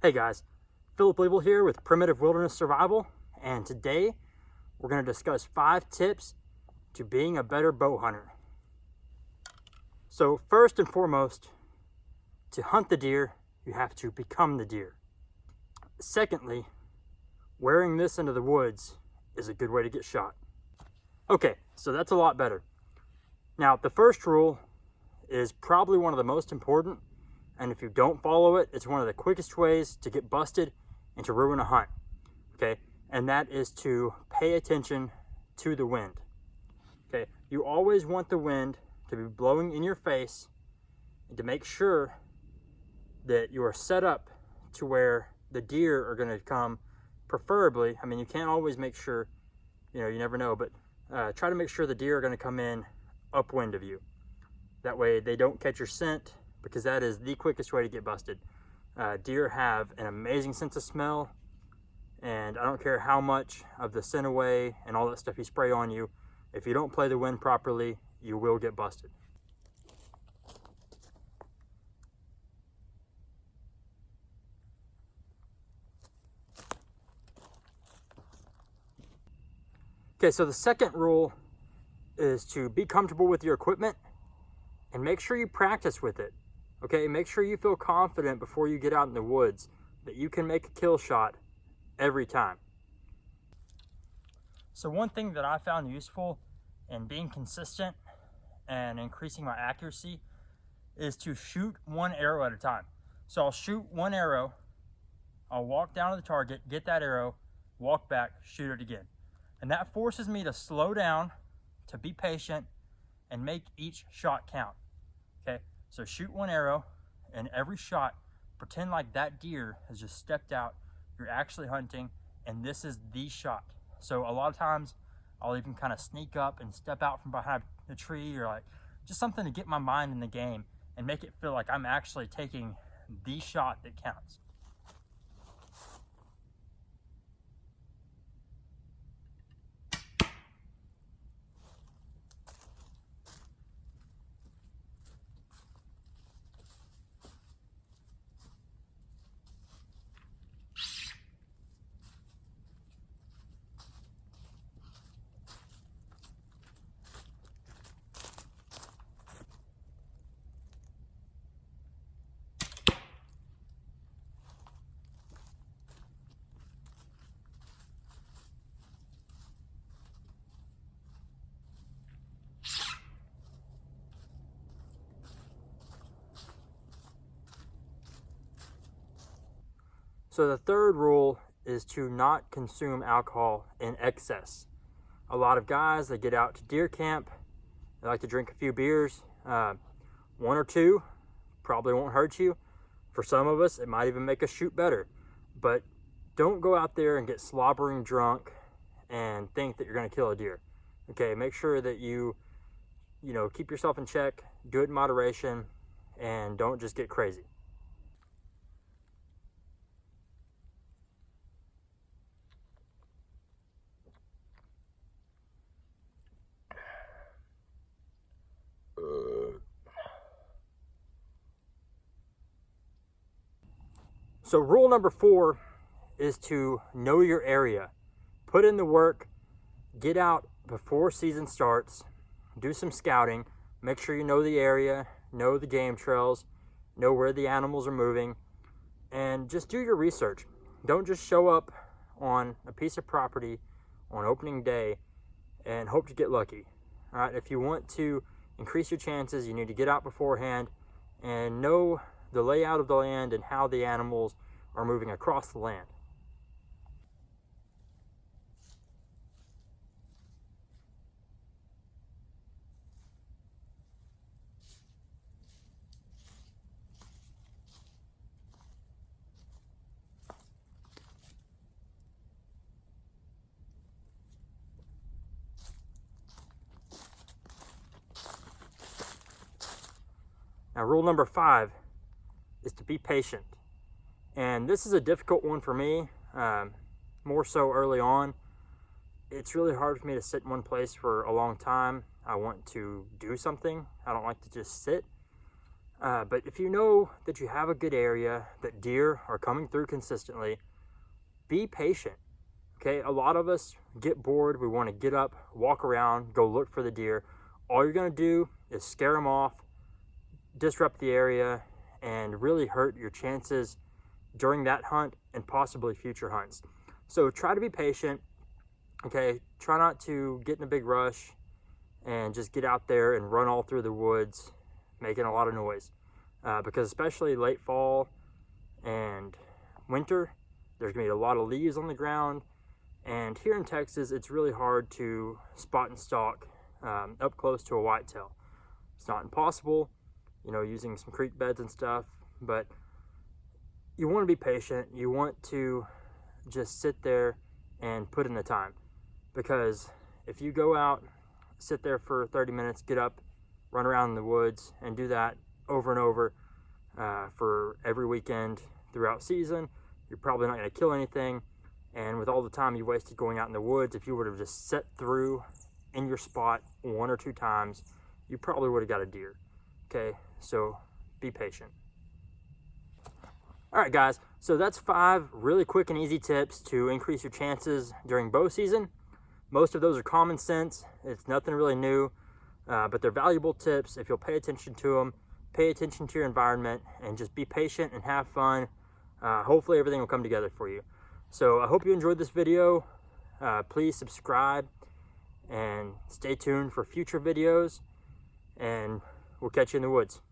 Hey guys, Philip Liebel here with Primitive Wilderness Survival, and today we're going to discuss 5 tips to being a better bow hunter. So first and foremost, to hunt the deer, you have to become the deer. Secondly, wearing this into the woods is a good way to get shot. Okay, so that's a lot better. Now, the first rule is probably one of the most important, and if you don't follow it, it's one of the quickest ways to get busted and to ruin a hunt, okay? And that is to pay attention to the wind, okay? You always want the wind to be blowing in your face and to make sure that you are set up to where the deer are gonna come, preferably. I mean, you can't always make sure, you never know, but try to make sure the deer are gonna come in upwind of you. That way they don't catch your scent, because that is the quickest way to get busted. Deer have an amazing sense of smell, and I don't care how much of the scent away and all that stuff you spray on you, if you don't play the wind properly, you will get busted. Okay, so the second rule is to be comfortable with your equipment and make sure you practice with it. Okay, make sure you feel confident before you get out in the woods that you can make a kill shot every time. So one thing that I found useful in being consistent and increasing my accuracy is to shoot one arrow at a time. So I'll shoot one arrow, I'll walk down to the target, get that arrow, walk back, shoot it again. And that forces me to slow down, to be patient, and make each shot count. Okay, so shoot one arrow, and every shot, pretend like that deer has just stepped out, you're actually hunting, and this is the shot. So a lot of times, I'll even kind of sneak up and step out from behind the tree, or like just something to get my mind in the game and make it feel like I'm actually taking the shot that counts. So the third rule is to not consume alcohol in excess. A lot of guys, they get out to deer camp, they like to drink a few beers. 1 or 2 probably won't hurt you. For some of us, it might even make us shoot better. But don't go out there and get slobbering drunk and think that you're gonna kill a deer. Okay, make sure that you keep yourself in check, do it in moderation, and don't just get crazy. So rule number 4 is to know your area. Put in the work, get out before season starts, do some scouting, make sure you know the area, know the game trails, know where the animals are moving, and just do your research. Don't just show up on a piece of property on opening day and hope to get lucky. All right, if you want to increase your chances, you need to get out beforehand and know the layout of the land and how the animals are moving across the land. Now, rule number 5 is to be patient. And this is a difficult one for me, more so early on. It's really hard for me to sit in one place for a long time. I want to do something. I don't like to just sit. But if you know that you have a good area, that deer are coming through consistently, be patient. Okay, a lot of us get bored. We want to get up, walk around, go look for the deer. All you're going to do is scare them off, disrupt the area, and really hurt your chances during that hunt and possibly future hunts. So try to be patient. Okay, try not to get in a big rush and just get out there and run all through the woods making a lot of noise, because especially late fall and winter, there's gonna be a lot of leaves on the ground, and here in Texas it's really hard to spot and stalk up close to a whitetail. It's not impossible, you know, using some creek beds and stuff, but you want to be patient. You want to just sit there and put in the time, because if you go out, sit there for 30 minutes, get up, run around in the woods, and do that over and over for every weekend throughout season, you're probably not going to kill anything. And with all the time you wasted going out in the woods, if you would have just set through in your spot 1 or 2 times, you probably would have got a deer. Okay, so be patient. All right, guys, so that's 5 really quick and easy tips to increase your chances during bow season. Most of those are common sense. It's nothing really new, but they're valuable tips if you'll pay attention to them, pay attention to your environment, and just be patient and have fun. Hopefully everything will come together for you. So I hope you enjoyed this video. Please subscribe and stay tuned for future videos, and we'll catch you in the woods.